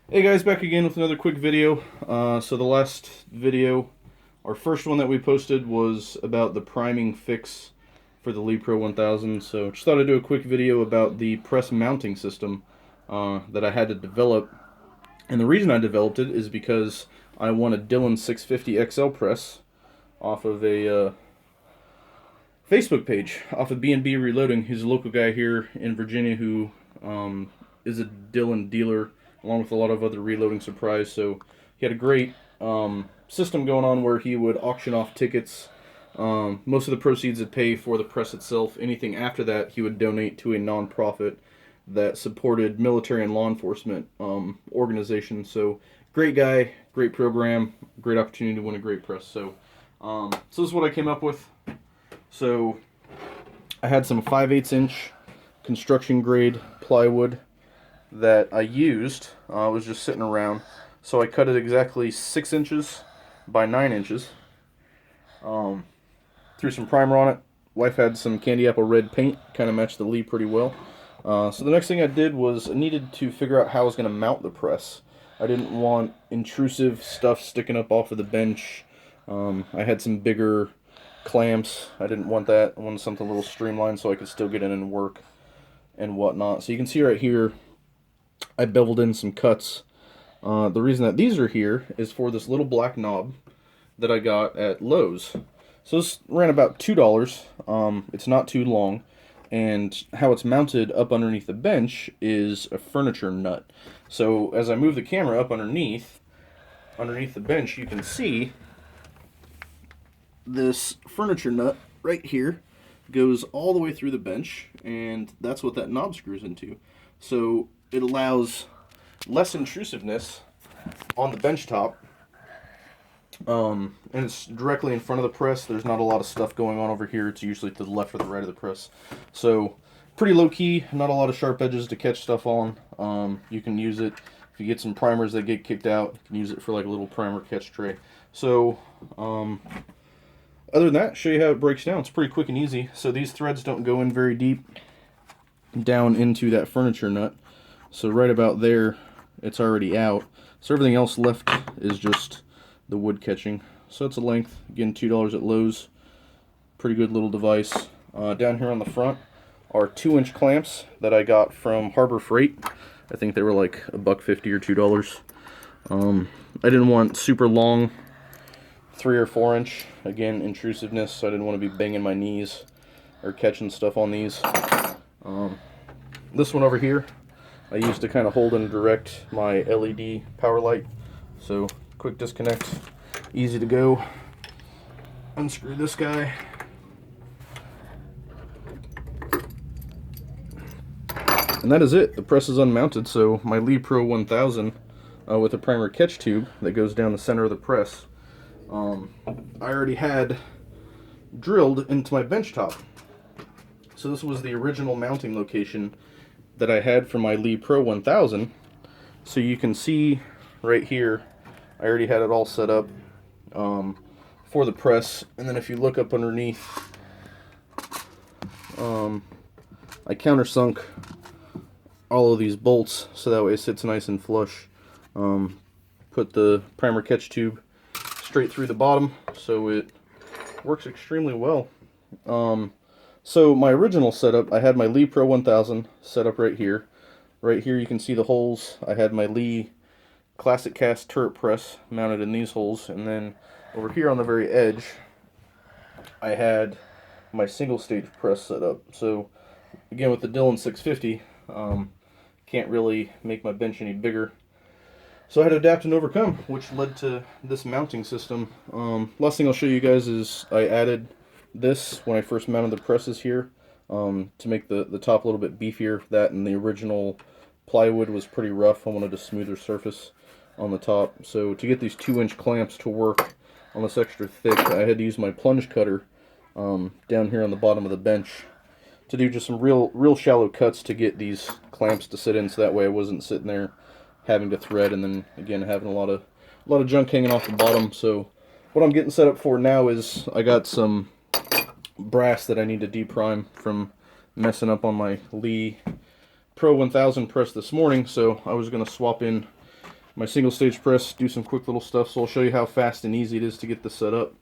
Hey guys, back again with another quick video. So the last video, our first one that we posted was about the priming fix for the Lee Pro 1000. So just thought I'd do a quick video about the press mounting system that I had to develop. And the reason I developed it is because I won a Dillon 650 XL press off of a Facebook page, off of B&B Reloading. He's a local guy here in Virginia who is a Dillon dealer along with a lot of other reloading supplies. So he had a great system going on where he would auction off tickets. Most of the proceeds would pay for the press itself. Anything after that, he would donate to a nonprofit that supported military and law enforcement organizations. So great guy, great program, great opportunity to win a great press. So this is what I came up with. So I had some 5/8 inch construction grade plywood that I used. Was just sitting around. So I cut it exactly 6 inches by 9 inches. Threw some primer on it. Wife had some candy apple red paint, kind of matched the Lee pretty well. So the next thing I did was I needed to figure out how I was going to mount the press. I didn't want intrusive stuff sticking up off of the bench. I had some bigger clamps. I didn't want that. I wanted something a little streamlined so I could still get in and work and whatnot. So you can see right here, I beveled in some cuts. The reason that these are here is for this little black knob that I got at Lowe's. So this ran about $2. It's not too long. And how it's mounted up underneath the bench is a furniture nut. So as I move the camera up underneath the bench, you can see this furniture nut right here goes all the way through the bench, and that's what that knob screws into. So it allows less intrusiveness on the bench top, and it's directly in front of the press. There's not a lot of stuff going on over here. It's usually to the left or the right of the press. So pretty low key, not a lot of sharp edges to catch stuff on. You can use it if you get some primers that get kicked out. You can use it for like a little primer catch tray. So other than that, show you how it breaks down. It's pretty quick and easy. So these threads don't go in very deep down into that furniture nut. So right about there, it's already out. So everything else left is just the wood catching. So it's a length, again, $2 at Lowe's. Pretty good little device. Down here on the front are 2-inch clamps that I got from Harbor Freight. I think they were like $1.50 or $2. I didn't want super long 3 or 4-inch. Again, intrusiveness, so I didn't want to be banging my knees or catching stuff on these. This one over here, I used to kind of hold and direct my LED power light. So quick disconnect, easy to go. Unscrew this guy. And that is it. The press is unmounted, so my Lee Pro 1000 with a primer catch tube that goes down the center of the press, I already had drilled into my bench top. So this was the original mounting location that I had for my Lee Pro 1000. So you can see right here, I already had it all set up for the press. And then if you look up underneath, I countersunk all of these bolts so that way it sits nice and flush. Put the primer catch tube straight through the bottom, so it works extremely well. So my original setup, I had my Lee Pro 1000 set up right here. Right here you can see the holes. I had my Lee Classic Cast turret press mounted in these holes, and then over here on the very edge I had my single stage press set up. So again, with the Dillon 650, can't really make my bench any bigger. So I had to adapt and overcome, which led to this mounting system. Last thing I'll show you guys is I added this when I first mounted the presses here to make the top a little bit beefier. That and the original plywood was pretty rough. I wanted a smoother surface on the top. So to get these 2-inch clamps to work on this extra thick, I had to use my plunge cutter down here on the bottom of the bench to do just some real shallow cuts to get these clamps to sit in, so that way I wasn't sitting there having to thread and then again having a lot of junk hanging off the bottom. So what I'm getting set up for now is I got some brass that I need to deprime from messing up on my Lee Pro 1000 press this morning, so I was going to swap in my single stage press, do some quick little stuff. So I'll show you how fast and easy it is to get this set up.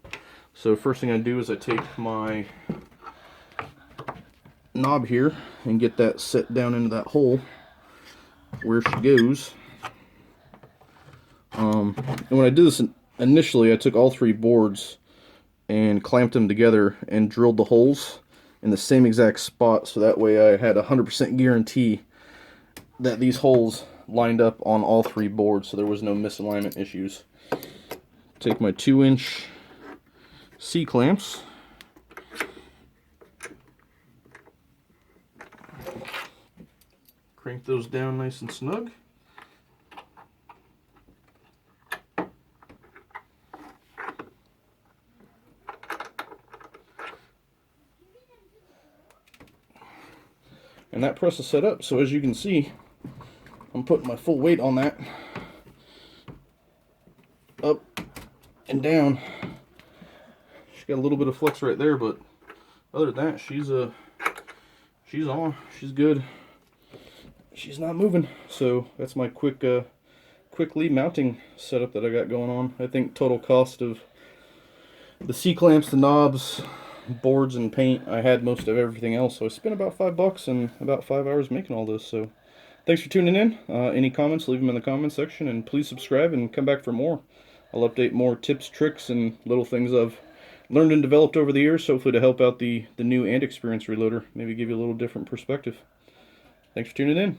So first thing I do is I take my knob here and get that set down into that hole where she goes. And when I did this initially, I took all 3 boards and clamped them together and drilled the holes in the same exact spot, so that way I had 100% guarantee that these holes lined up on all 3 boards, so there was no misalignment issues. Take my 2-inch C-clamps, crank those down nice and snug. And that press is set up, so as you can see, I'm putting my full weight on that, up and down. She's got a little bit of flex right there, but other than that, she's on, she's good. She's not moving. So that's my quick lead mounting setup that I got going on. I think total cost of the C-clamps, the knobs, boards, and paint, I had most of everything else, so I spent about $5 and about 5 hours making all this. So thanks for tuning in. Any comments, leave them in the comment section, and please subscribe and come back for more. I'll update more tips, tricks, and little things I've learned and developed over the years, hopefully to help out the new and experienced reloader, maybe give you a little different perspective. Thanks for tuning in.